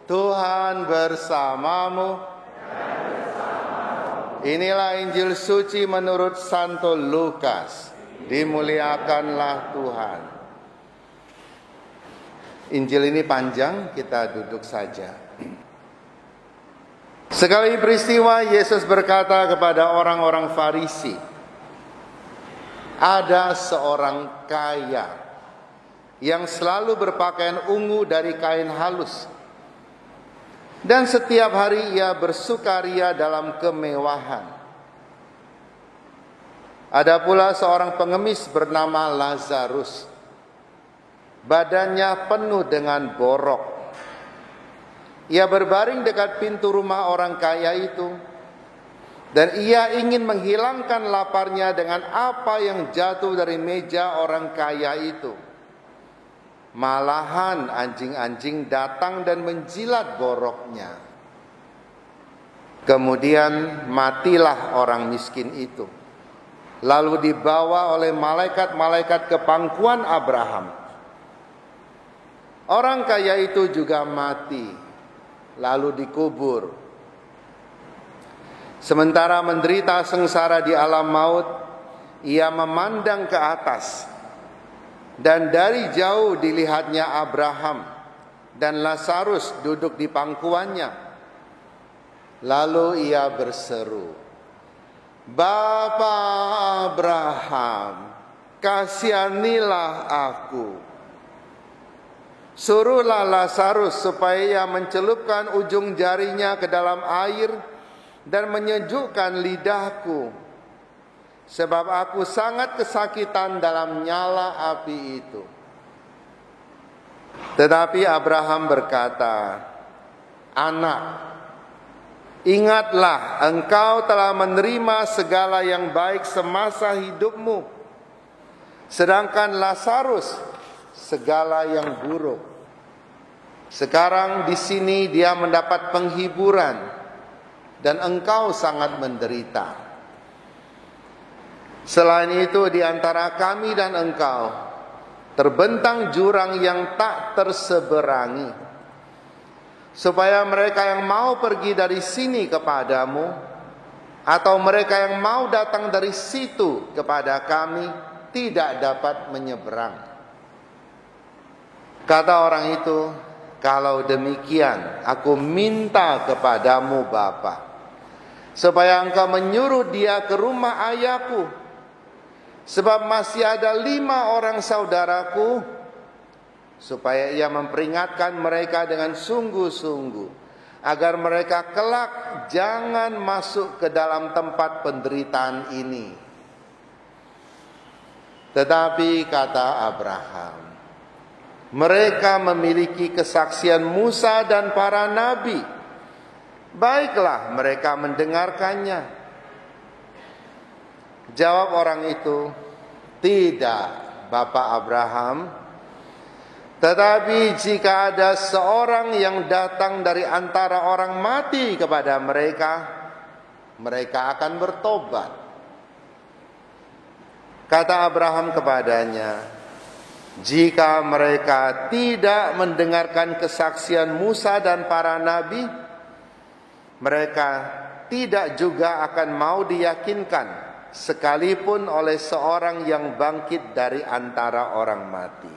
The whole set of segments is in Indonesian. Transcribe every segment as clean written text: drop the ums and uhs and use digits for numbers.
Tuhan bersamamu. Inilah Injil suci menurut Santo Lukas. Dimuliakanlah Tuhan. Injil ini panjang, kita duduk saja. Sekali peristiwa Yesus berkata kepada orang-orang Farisi, ada seorang kaya yang selalu berpakaian ungu dari kain halus, dan setiap hari ia bersukaria dalam kemewahan. Ada pula seorang pengemis bernama Lazarus, badannya penuh dengan borok. Ia berbaring dekat pintu rumah orang kaya itu, dan ia ingin menghilangkan laparnya dengan apa yang jatuh dari meja orang kaya itu. Malahan anjing-anjing datang dan menjilat boroknya. Kemudian matilah orang miskin itu, lalu dibawa oleh malaikat-malaikat ke pangkuan Abraham. Orang kaya itu juga mati, lalu dikubur. Sementara menderita sengsara di alam maut, ia memandang ke atas, dan dari jauh dilihatnya Abraham dan Lazarus duduk di pangkuannya. Lalu ia berseru, "Bapa Abraham, kasihanilah aku. Suruhlah Lazarus supaya ia mencelupkan ujung jarinya ke dalam air dan menyejukkan lidahku, sebab aku sangat kesakitan dalam nyala api itu." Tetapi Abraham berkata, "Anak, ingatlah engkau telah menerima segala yang baik semasa hidupmu, sedangkan Lazarus segala yang buruk. Sekarang di sini dia mendapat penghiburan, dan engkau sangat menderita. Selain itu, di antara kami dan engkau terbentang jurang yang tak terseberangi, supaya mereka yang mau pergi dari sini kepadamu, atau mereka yang mau datang dari situ kepada kami, tidak dapat menyeberang." Kata orang itu, "Kalau demikian, aku minta kepadamu Bapa, supaya engkau menyuruh dia ke rumah ayahku, sebab masih ada 5 orang saudaraku, supaya ia memperingatkan mereka dengan sungguh-sungguh, agar mereka kelak jangan masuk ke dalam tempat penderitaan ini." Tetapi kata Abraham, "Mereka memiliki kesaksian Musa dan para nabi. Baiklah mereka mendengarkannya." Jawab orang itu, "Tidak, Bapak Abraham. Tetapi jika ada seorang yang datang dari antara orang mati kepada mereka, mereka akan bertobat." Kata Abraham kepadanya, "Jika mereka tidak mendengarkan kesaksian Musa dan para nabi, mereka tidak juga akan mau diyakinkan, sekalipun oleh seorang yang bangkit dari antara orang mati."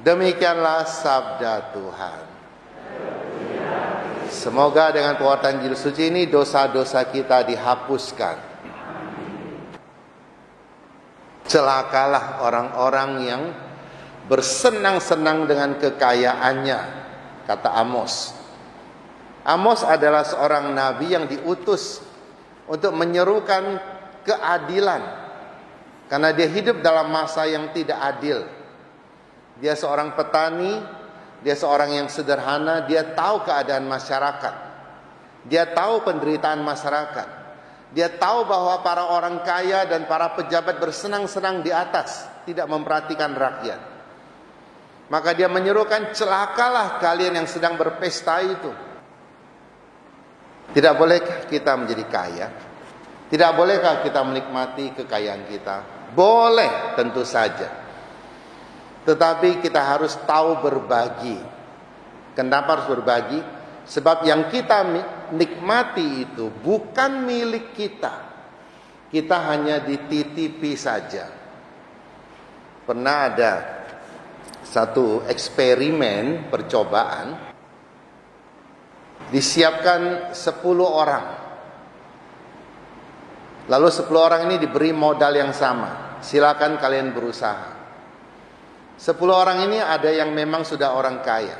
Demikianlah sabda Tuhan. Semoga dengan penguatan Injil suci ini dosa-dosa kita dihapuskan. Celakalah orang-orang yang bersenang-senang dengan kekayaannya, kata Amos. Amos adalah seorang nabi yang diutus untuk menyerukan keadilan, karena dia hidup dalam masa yang tidak adil. Dia seorang petani, dia seorang yang sederhana, dia tahu keadaan masyarakat, dia tahu penderitaan masyarakat. Dia tahu bahwa para orang kaya dan para pejabat bersenang-senang di atas, tidak memperhatikan rakyat. Maka dia menyerukan, celakalah kalian yang sedang berpesta itu. Tidak bolehkah kita menjadi kaya? Tidak bolehkah kita menikmati kekayaan kita? Boleh, tentu saja. Tetapi kita harus tahu berbagi. Kenapa harus berbagi? Sebab yang kita nikmati itu bukan milik kita. Kita hanya dititipi saja. Pernah ada satu eksperimen percobaan. Disiapkan 10 orang. Lalu 10 orang ini diberi modal yang sama. Silakan kalian berusaha. 10 orang ini ada yang memang sudah orang kaya.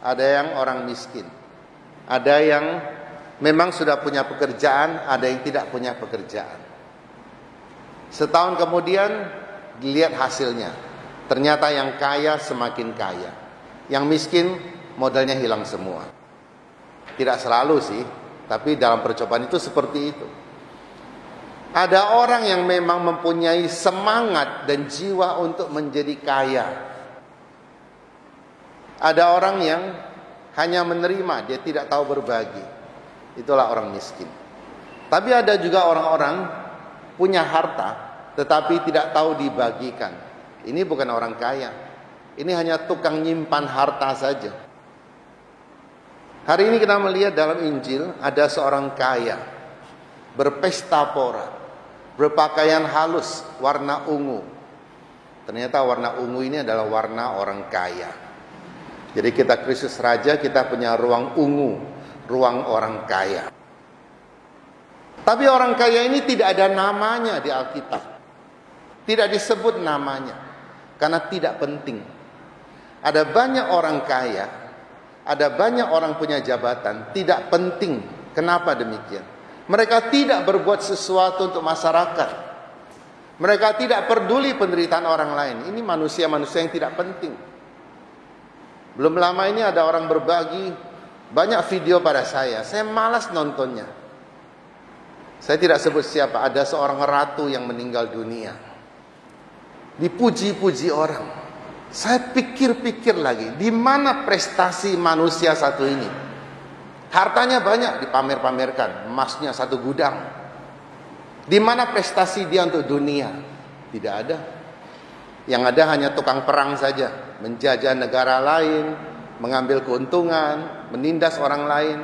Ada yang orang miskin. Ada yang memang sudah punya pekerjaan, ada yang tidak punya pekerjaan. Setahun kemudian dilihat hasilnya. Ternyata yang kaya semakin kaya. Yang miskin modalnya hilang semua. Tidak selalu sih, tapi dalam percobaan itu seperti itu. Ada orang yang memang mempunyai semangat dan jiwa untuk menjadi kaya. Ada orang yang hanya menerima, dia tidak tahu berbagi. Itulah orang miskin. Tapi ada juga orang-orang punya harta, tetapi tidak tahu dibagikan. Ini bukan orang kaya. Ini hanya tukang nyimpan harta saja. Hari ini kita melihat dalam Injil ada seorang kaya berpesta pora, berpakaian halus warna ungu. Ternyata warna ungu ini adalah warna orang kaya. Jadi kita Kristus Raja, kita punya ruang ungu, ruang orang kaya. Tapi orang kaya ini tidak ada namanya di Alkitab. Tidak disebut namanya karena tidak penting. Ada banyak orang kaya, ada banyak orang punya jabatan, tidak penting. Kenapa demikian? Mereka tidak berbuat sesuatu untuk masyarakat. Mereka tidak peduli penderitaan orang lain. Ini manusia-manusia yang tidak penting. Belum lama ini ada orang berbagi banyak video pada saya. Saya malas nontonnya. Saya tidak sebut siapa. Ada seorang ratu yang meninggal dunia. Dipuji-puji orang. Saya pikir-pikir lagi, di mana prestasi manusia satu ini? Hartanya banyak dipamer-pamerkan, emasnya 1 gudang. Di mana prestasi dia untuk dunia? Tidak ada. Yang ada hanya tukang perang saja, menjajah negara lain, mengambil keuntungan, menindas orang lain.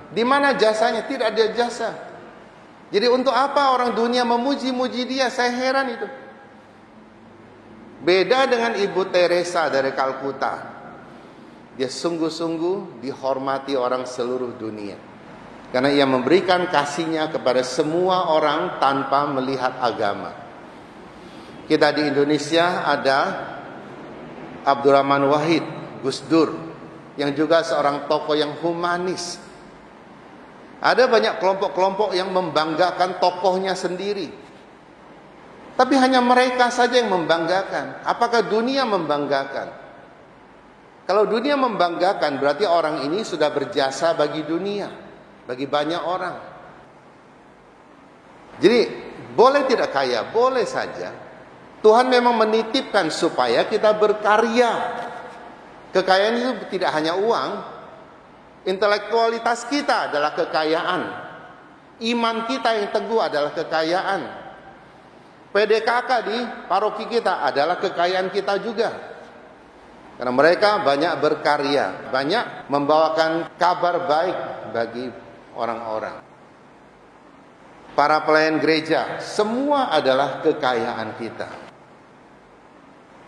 Di mana jasanya? Tidak ada jasa. Jadi untuk apa orang dunia memuji-muji dia? Saya heran itu. Beda dengan Ibu Teresa dari Kalkuta. Dia sungguh-sungguh dihormati orang seluruh dunia. Karena ia memberikan kasihnya kepada semua orang tanpa melihat agama. Kita di Indonesia ada Abdurrahman Wahid, Gus Dur, yang juga seorang tokoh yang humanis. Ada banyak kelompok-kelompok yang membanggakan tokohnya sendiri. Tapi hanya mereka saja yang membanggakan. Apakah dunia membanggakan? Kalau dunia membanggakan, berarti orang ini sudah berjasa bagi dunia, bagi banyak orang. Jadi, boleh tidak kaya? Boleh saja. Tuhan memang menitipkan supaya kita berkarya. Kekayaan itu tidak hanya uang. Intelektualitas kita adalah kekayaan. Iman kita yang teguh adalah kekayaan. PDKK di paroki kita adalah kekayaan kita juga. Karena mereka banyak berkarya, banyak membawakan kabar baik bagi orang-orang. Para pelayan gereja, semua adalah kekayaan kita.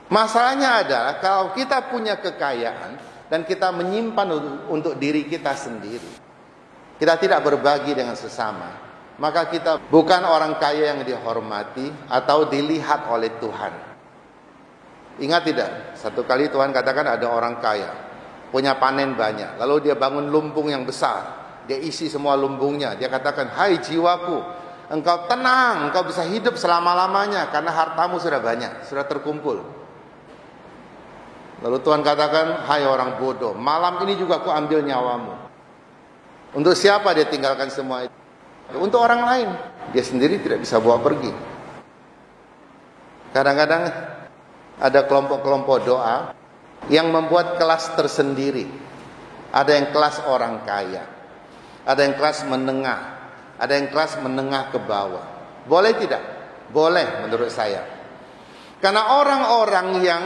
Masalahnya adalah kalau kita punya kekayaan dan kita menyimpan untuk diri kita sendiri, kita tidak berbagi dengan sesama, maka kita bukan orang kaya yang dihormati atau dilihat oleh Tuhan. Ingat tidak? Satu kali Tuhan katakan ada orang kaya, punya panen banyak, lalu dia bangun lumbung yang besar, dia isi semua lumbungnya, dia katakan, "Hai jiwaku, engkau tenang, engkau bisa hidup selama-lamanya karena hartamu sudah banyak, sudah terkumpul." Lalu Tuhan katakan, "Hai orang bodoh, malam ini juga aku ambil nyawamu." Untuk siapa dia tinggalkan semua itu? Untuk orang lain. Dia sendiri tidak bisa bawa pergi. Kadang-kadang ada kelompok-kelompok doa yang membuat kelas tersendiri. Ada yang kelas orang kaya, ada yang kelas menengah, ada yang kelas menengah ke bawah. Boleh tidak? Boleh menurut saya. Karena orang-orang yang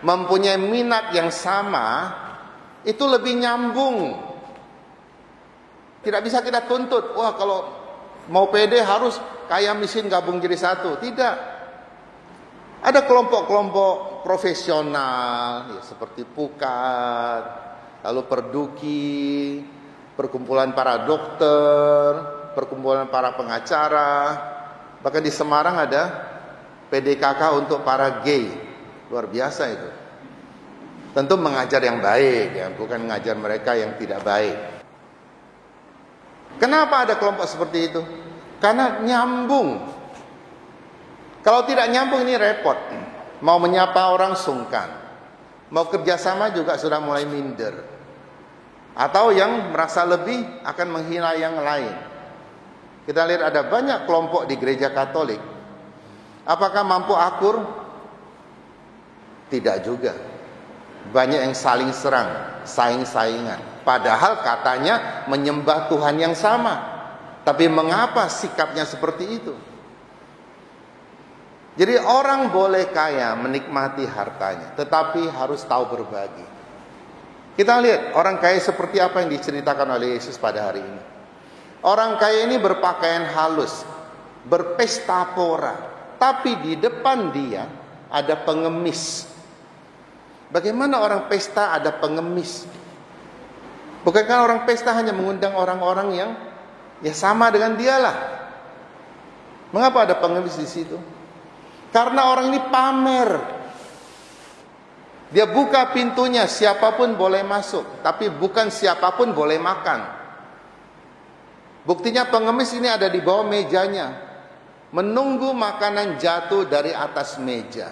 mempunyai minat yang sama, itu lebih nyambung. Tidak bisa kita tuntut, wah kalau mau pede harus kaya miskin gabung jadi satu. Tidak. Ada kelompok-kelompok profesional, ya, seperti Pukat, lalu Perduki, perkumpulan para dokter, perkumpulan para pengacara. Bahkan di Semarang ada PDKK untuk para gay. Luar biasa itu. Tentu mengajar yang baik, ya, bukan mengajar mereka yang tidak baik. Kenapa ada kelompok seperti itu? Karena nyambung. Kalau tidak nyambung ini repot. Mau menyapa orang sungkan. Mau kerjasama juga sudah mulai minder. Atau yang merasa lebih akan menghina yang lain. Kita lihat ada banyak kelompok di gereja Katolik. Apakah mampu akur? Tidak juga. Banyak yang saling serang, saing-saingan. Padahal katanya menyembah Tuhan yang sama. Tapi mengapa sikapnya seperti itu? Jadi orang boleh kaya, menikmati hartanya, tetapi harus tahu berbagi. Kita lihat orang kaya seperti apa yang diceritakan oleh Yesus pada hari ini. Orang kaya ini berpakaian halus, berpesta pora, tapi di depan dia ada pengemis. Bagaimana orang pesta ada pengemis? Bukankah orang pesta hanya mengundang orang-orang yang ya sama dengan dialah? Mengapa ada pengemis di situ? Karena orang ini pamer. Dia buka pintunya, siapapun boleh masuk, tapi bukan siapapun boleh makan. Buktinya pengemis ini ada di bawah mejanya, menunggu makanan jatuh dari atas meja.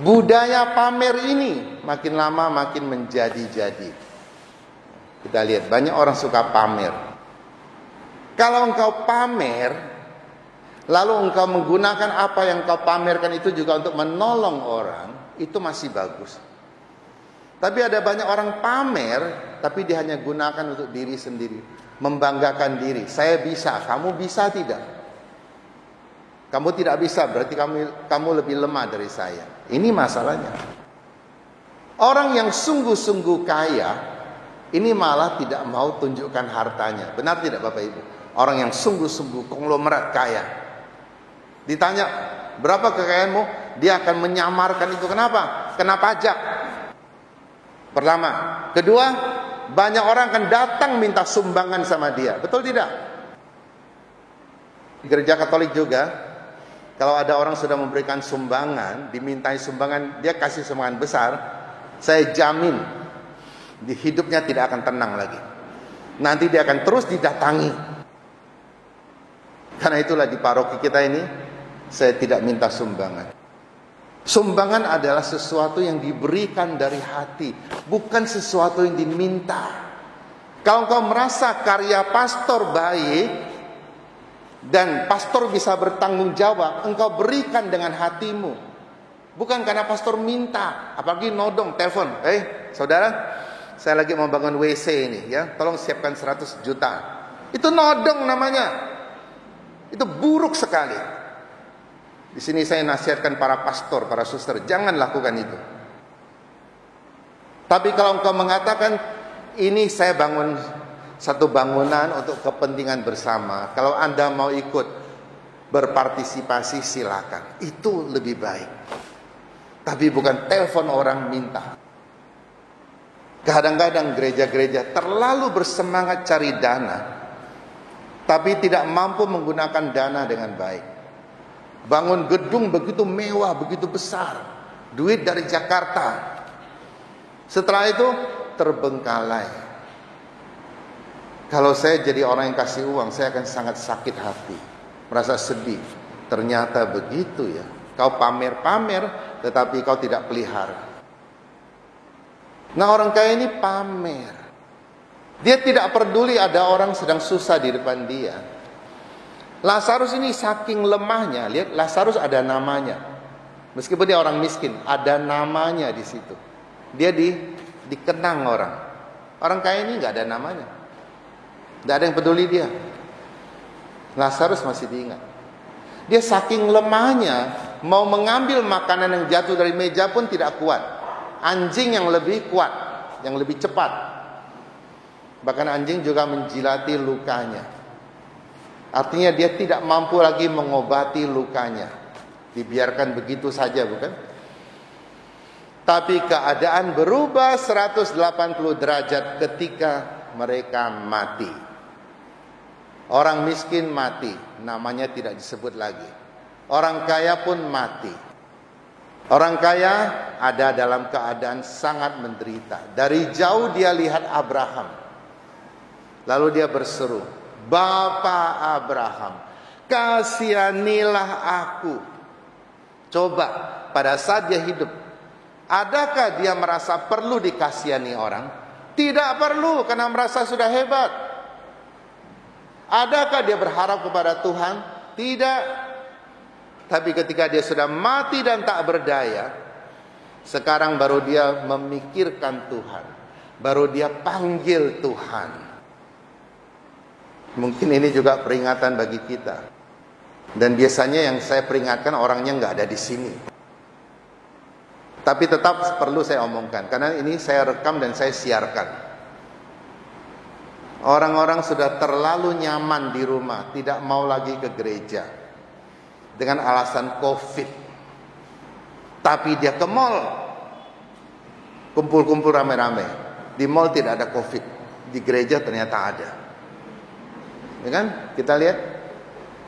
Budaya pamer ini makin lama makin menjadi-jadi. Kita lihat banyak orang suka pamer. Kalau engkau pamer, lalu engkau menggunakan apa yang engkau pamerkan itu juga untuk menolong orang, itu masih bagus. Tapi ada banyak orang pamer, tapi dia hanya gunakan untuk diri sendiri, membanggakan diri. Saya bisa, kamu bisa tidak? Kamu tidak bisa, berarti kamu lebih lemah dari saya. Ini masalahnya. Orang yang sungguh-sungguh kaya, ini malah tidak mau tunjukkan hartanya. Benar tidak Bapak Ibu? Orang yang sungguh-sungguh konglomerat kaya, ditanya, berapa kekayaanmu? Dia akan menyamarkan itu. Kenapa? Kena pajak. Pertama. Kedua, banyak orang akan datang minta sumbangan sama dia. Betul tidak? Di gereja Katolik juga, kalau ada orang sudah memberikan sumbangan, dimintai sumbangan, dia kasih sumbangan besar, saya jamin di hidupnya tidak akan tenang lagi. Nanti dia akan terus didatangi. Karena itulah di paroki kita ini, saya tidak minta sumbangan. Sumbangan adalah sesuatu yang diberikan dari hati, bukan sesuatu yang diminta. Kalau engkau merasa karya pastor baik dan pastor bisa bertanggung jawab, engkau berikan dengan hatimu, bukan karena pastor minta. Apalagi nodong, telepon, saudara, saya lagi mau bangun WC ini, ya, tolong siapkan 100 juta. Itu nodong namanya. Itu buruk sekali. Di sini saya nasihatkan para pastor, para suster, jangan lakukan itu. Tapi kalau engkau mengatakan, ini saya bangun satu bangunan untuk kepentingan bersama, kalau Anda mau ikut berpartisipasi silakan. Itu lebih baik. Tapi bukan telepon orang minta. Kadang-kadang gereja-gereja terlalu bersemangat cari dana, tapi tidak mampu menggunakan dana dengan baik. Bangun gedung begitu mewah, begitu besar, duit dari Jakarta. Setelah itu terbengkalai. Kalau saya jadi orang yang kasih uang, saya akan sangat sakit hati, merasa sedih. Ternyata begitu ya. Kau pamer-pamer, tetapi kau tidak pelihara. Nah, orang kaya ini pamer. Dia tidak peduli ada orang sedang susah di depan dia. Lazarus ini saking lemahnya, lihat Lazarus ada namanya. Meskipun dia orang miskin, ada namanya di situ. Dia dikenang orang. Orang kaya ini nggak ada namanya. Nggak ada yang peduli dia. Lazarus masih diingat. Dia saking lemahnya, Mau mengambil makanan yang jatuh dari meja pun tidak kuat. Anjing yang lebih kuat, yang lebih cepat. Bahkan anjing juga menjilati lukanya. Artinya dia tidak mampu lagi mengobati lukanya. Dibiarkan begitu saja, bukan? Tapi keadaan berubah 180 derajat ketika mereka mati. Orang miskin mati, namanya tidak disebut lagi. Orang kaya pun mati. Orang kaya ada dalam keadaan sangat menderita. Dari jauh dia lihat Abraham. Lalu dia berseru, "Bapa Abraham, kasihanilah aku." Coba, pada saat dia hidup, adakah dia merasa perlu dikasihani orang? Tidak perlu, karena merasa sudah hebat. Adakah dia berharap kepada Tuhan? Tidak. Tapi ketika dia sudah mati dan tak berdaya, sekarang baru dia memikirkan Tuhan. Baru dia panggil Tuhan. Mungkin ini juga peringatan bagi kita. Dan biasanya yang saya peringatkan orangnya nggak ada di sini. Tapi tetap perlu saya omongkan, karena ini saya rekam dan saya siarkan. Orang-orang sudah terlalu nyaman di rumah, tidak mau lagi ke gereja dengan alasan COVID. Tapi dia ke mall, kumpul-kumpul rame-rame. Di mall tidak ada COVID, di gereja ternyata ada. Ya kan? Kita lihat,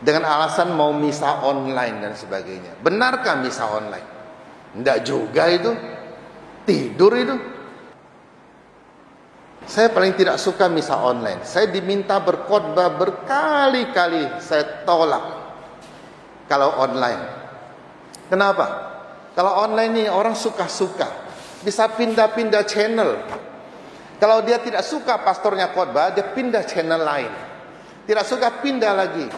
dengan alasan mau misa online dan sebagainya. Benarkah misa online? Enggak juga itu. Tidur itu. Saya paling tidak suka misa online. Saya diminta berkhotbah berkali-kali, saya tolak kalau online. Kenapa? Kalau online ini orang suka-suka, bisa pindah-pindah channel. Kalau dia tidak suka pastornya khotbah, dia pindah channel lain. Tidak suka, pindah lagi.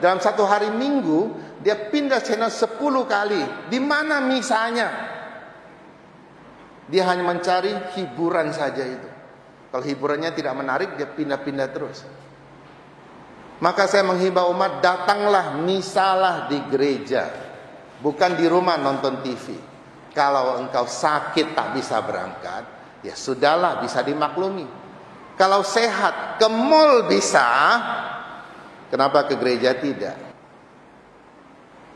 Dalam satu hari Minggu, dia pindah channel 10 kali. Di mana misanya? Dia hanya mencari hiburan saja itu. Kalau hiburannya tidak menarik, dia pindah-pindah terus. Maka saya menghimbau umat, datanglah, misalah di gereja. Bukan di rumah nonton TV. Kalau engkau sakit tak bisa berangkat, ya sudahlah, bisa dimaklumi. Kalau sehat, ke mall bisa, kenapa ke gereja tidak?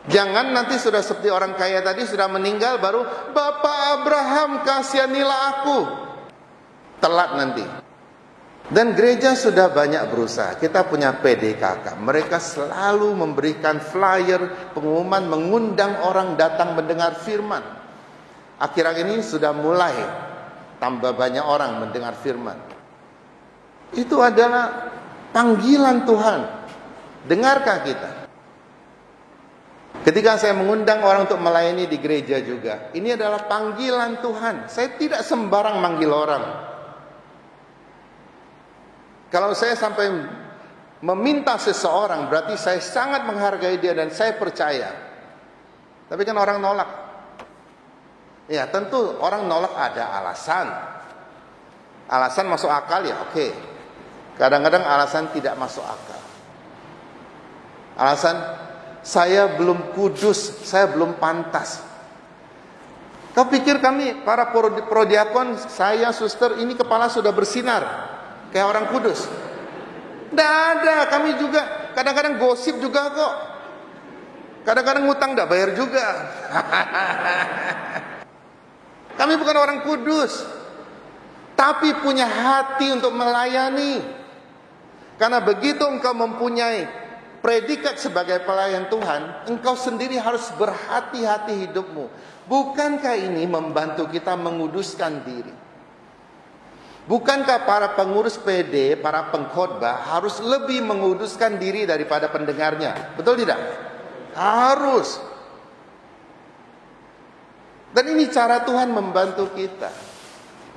Jangan nanti sudah seperti orang kaya tadi, sudah meninggal baru, "Bapak Abraham, kasihanilah aku." Telat nanti. Dan gereja sudah banyak berusaha. Kita punya PDKK. Mereka selalu memberikan flyer, pengumuman, mengundang orang datang mendengar firman. Akhir-akhir ini sudah mulai tambah banyak orang mendengar firman. Itu adalah panggilan Tuhan. Dengarkah kita? Ketika saya mengundang orang untuk melayani di gereja juga, ini adalah panggilan Tuhan. Saya tidak sembarang manggil orang. Kalau saya sampai meminta seseorang, berarti saya sangat menghargai dia dan saya percaya. Tapi kan orang nolak. Ya tentu orang nolak ada alasan. Alasan masuk akal ya oke. Kadang-kadang alasan tidak masuk akal. Alasan, saya belum kudus, saya belum pantas. Kau pikir kami para prodiakon, saya suster ini kepala sudah bersinar kayak orang kudus? Tidak ada, kami juga kadang-kadang gosip juga kok. Kadang-kadang ngutang tidak bayar juga. Kami bukan orang kudus, tapi punya hati untuk melayani. Karena begitu engkau mempunyai predikat sebagai pelayan Tuhan, engkau sendiri harus berhati-hati hidupmu. Bukankah ini membantu kita menguduskan diri? Bukankah para pengurus PD, para pengkhotbah harus lebih menguduskan diri daripada pendengarnya? Betul tidak? Harus. Dan ini cara Tuhan membantu kita.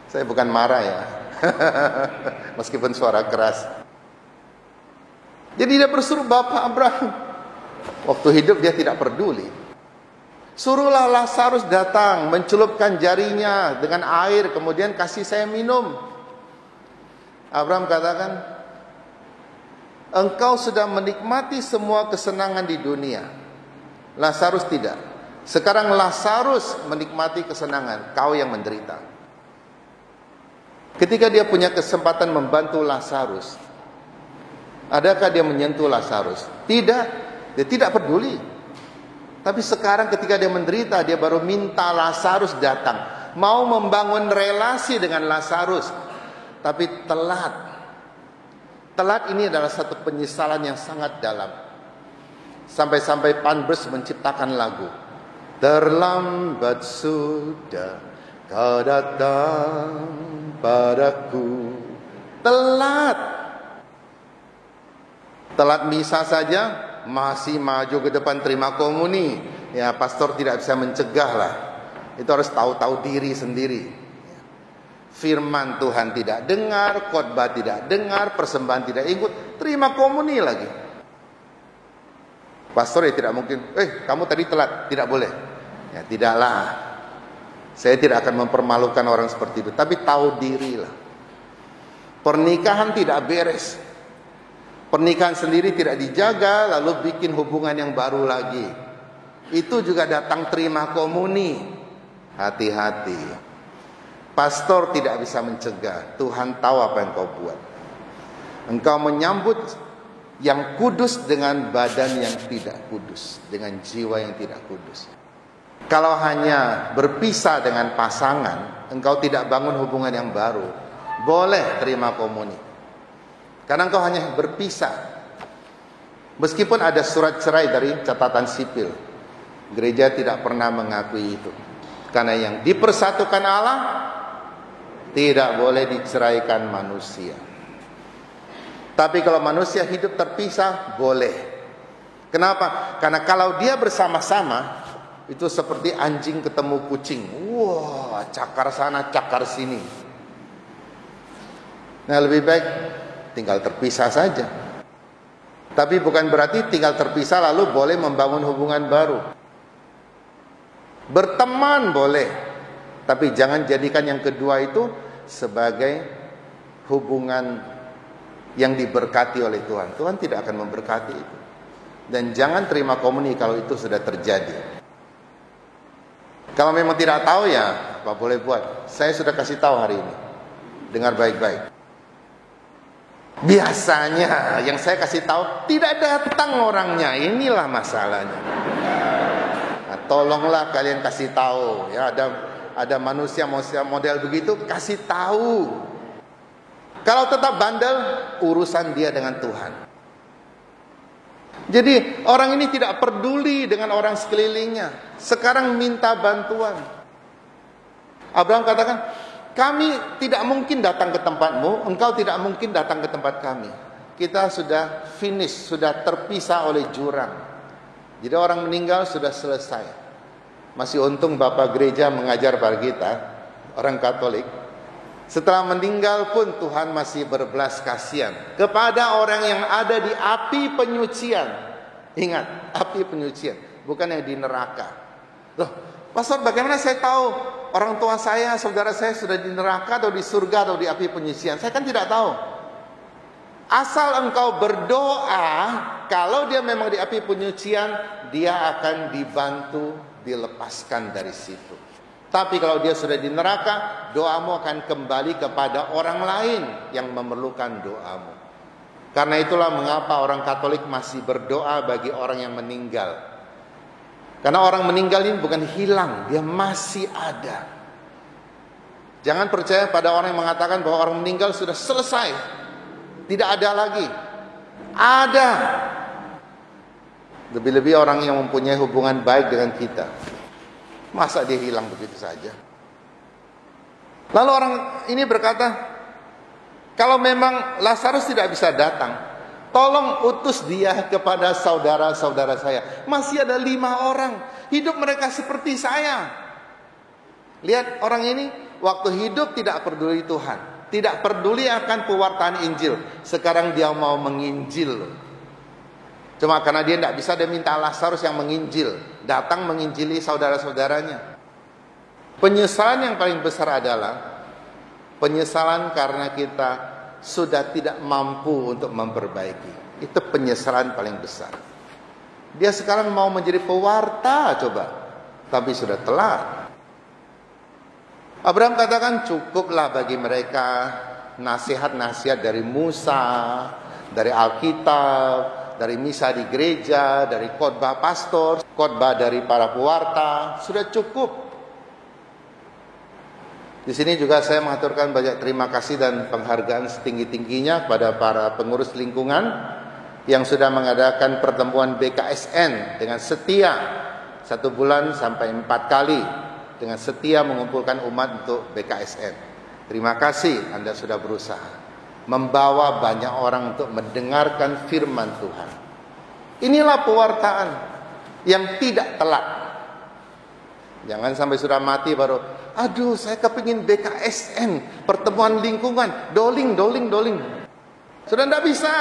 Saya bukan marah ya. Meskipun suara keras. Jadi dia bersuruh Bapak Abraham. Waktu hidup dia tidak peduli. Suruhlah Lazarus datang, mencelupkan jarinya dengan air, kemudian kasih saya minum. Abraham katakan, engkau sudah menikmati semua kesenangan di dunia. Lazarus tidak. Sekarang Lazarus menikmati kesenangan, kau yang menderita. Ketika dia punya kesempatan membantu Lazarus, adakah dia menyentuh Lazarus? Tidak, dia tidak peduli. Tapi sekarang ketika dia menderita, dia baru minta Lazarus datang, mau membangun relasi dengan Lazarus, tapi telat. Telat ini adalah satu penyesalan yang sangat dalam. Sampai-sampai Panbers menciptakan lagu, terlambat sudah kau datang padaku. Telat. Telat misa saja masih maju ke depan terima komuni. Ya, pastor tidak bisa mencegah lah. Itu harus tahu-tahu diri sendiri. Firman Tuhan tidak dengar, khotbah tidak dengar, persembahan tidak ikut, terima komuni lagi. Pastor ya tidak mungkin, kamu tadi telat, tidak boleh. Ya tidaklah. Saya tidak akan mempermalukan orang seperti itu, tapi tahu dirilah. Pernikahan tidak beres. Pernikahan sendiri tidak dijaga, lalu bikin hubungan yang baru lagi. Itu juga datang terima komuni. Hati-hati. Pastor tidak bisa mencegah. Tuhan tahu apa yang kau buat. Engkau menyambut yang kudus dengan badan yang tidak kudus, dengan jiwa yang tidak kudus. Kalau hanya berpisah dengan pasangan, engkau tidak bangun hubungan yang baru, boleh terima komuni. Karena engkau hanya berpisah. Meskipun ada surat cerai dari catatan sipil, gereja tidak pernah mengakui itu. Karena yang dipersatukan Allah tidak boleh diceraikan manusia. Tapi kalau manusia hidup terpisah, boleh. Kenapa? Karena kalau dia bersama-sama, itu seperti anjing ketemu kucing. Wah, cakar sana, cakar sini. Nah, lebih baik tinggal terpisah saja. Tapi bukan berarti tinggal terpisah lalu boleh membangun hubungan baru. Berteman boleh, tapi jangan jadikan yang kedua itu sebagai hubungan yang diberkati oleh Tuhan. Tuhan tidak akan memberkati itu. Dan jangan terima komuni kalau itu sudah terjadi. Kalau memang tidak tahu ya, apa boleh buat. Saya sudah kasih tahu hari ini. Dengar baik-baik. Biasanya yang saya kasih tahu tidak datang orangnya. Inilah masalahnya. Nah, tolonglah kalian kasih tahu. Ya, ada manusia model begitu, kasih tahu. Kalau tetap bandel, urusan dia dengan Tuhan. Jadi orang ini tidak peduli dengan orang sekelilingnya. Sekarang minta bantuan. Abraham katakan, kami tidak mungkin datang ke tempatmu, engkau tidak mungkin datang ke tempat kami. Kita sudah finish, sudah terpisah oleh jurang. Jadi orang meninggal sudah selesai. Masih untung Bapak Gereja mengajar pada kita, orang Katolik. Setelah meninggal pun Tuhan masih berbelas kasihan kepada orang yang ada di api penyucian. Ingat, api penyucian, bukan yang di neraka. Loh, pastor, bagaimana saya tahu orang tua saya, saudara saya sudah di neraka atau di surga atau di api penyucian? Saya kan tidak tahu. Asal engkau berdoa, kalau dia memang di api penyucian, dia akan dibantu dilepaskan dari situ. Tapi kalau dia sudah di neraka, doamu akan kembali kepada orang lain yang memerlukan doamu. Karena itulah mengapa orang Katolik masih berdoa bagi orang yang meninggal. Karena orang meninggal ini bukan hilang, dia masih ada. Jangan percaya pada orang yang mengatakan bahwa orang meninggal sudah selesai, tidak ada lagi. Ada. Lebih-lebih orang yang mempunyai hubungan baik dengan kita. Masa dia hilang begitu saja? Lalu orang ini berkata, kalau memang Lazarus tidak bisa datang, tolong utus dia kepada saudara-saudara saya. Masih ada 5 orang, hidup mereka seperti saya. Lihat orang ini, waktu hidup tidak peduli Tuhan, tidak peduli akan pewartaan Injil. Sekarang dia mau menginjil. Cuma karena dia tidak bisa, dia minta Lazarus yang menginjil, datang menginjili saudara-saudaranya. Penyesalan yang paling besar adalah penyesalan karena kita sudah tidak mampu untuk memperbaiki. Itu penyesalan paling besar. Dia sekarang mau menjadi pewarta coba. Tapi sudah telat. Abraham katakan cukuplah bagi mereka nasihat-nasihat dari Musa, dari Alkitab, dari misa di gereja, dari khotbah pastor, khotbah dari para pewarta, sudah cukup. Di sini juga saya mengaturkan banyak terima kasih dan penghargaan setinggi-tingginya kepada para pengurus lingkungan yang sudah mengadakan pertemuan BKSN dengan setia 1 bulan sampai 4 kali dengan setia mengumpulkan umat untuk BKSN. Terima kasih Anda sudah berusaha membawa banyak orang untuk mendengarkan firman Tuhan. Inilah pewartaan yang tidak telat. Jangan sampai sudah mati baru, aduh saya kepingin BKSN, pertemuan lingkungan, doling. Sudah tidak bisa.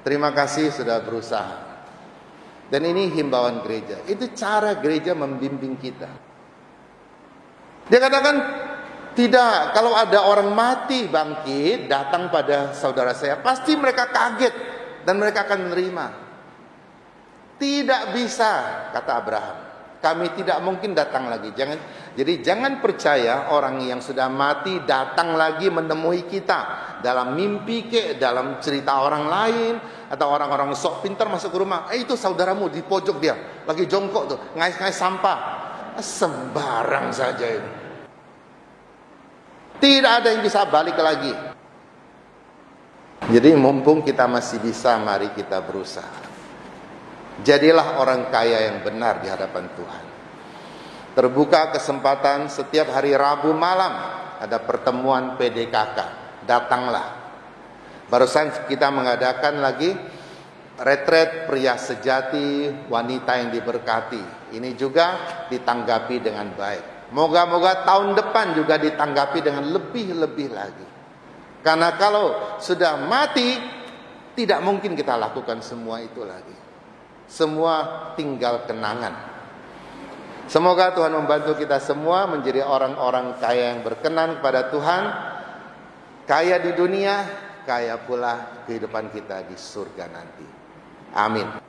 Terima kasih sudah berusaha. Dan ini himbauan gereja. Itu cara gereja membimbing kita. Dia katakan, tidak, kalau ada orang mati bangkit datang pada saudara saya, pasti mereka kaget dan mereka akan menerima. Tidak bisa, kata Abraham. Kami tidak mungkin datang lagi. Jadi jangan percaya orang yang sudah mati datang lagi menemui kita dalam mimpi dalam cerita orang lain, atau orang-orang sok pintar masuk ke rumah. Itu saudaramu di pojok dia, lagi jongkok tuh, ngais-ngais sampah. Sembarang saja ini. Tidak ada yang bisa balik lagi. Jadi mumpung kita masih bisa, mari kita berusaha. Jadilah orang kaya yang benar di hadapan Tuhan. Terbuka kesempatan setiap hari Rabu malam ada pertemuan PDKK. Datanglah. Barusan kita mengadakan lagi retret pria sejati, wanita yang diberkati. Ini juga ditanggapi dengan baik. Moga-moga tahun depan juga ditanggapi dengan lebih-lebih lagi. Karena kalau sudah mati, tidak mungkin kita lakukan semua itu lagi. Semua tinggal kenangan. Semoga Tuhan membantu kita semua menjadi orang-orang kaya yang berkenan kepada Tuhan. Kaya di dunia, kaya pula kehidupan kita di surga nanti. Amin.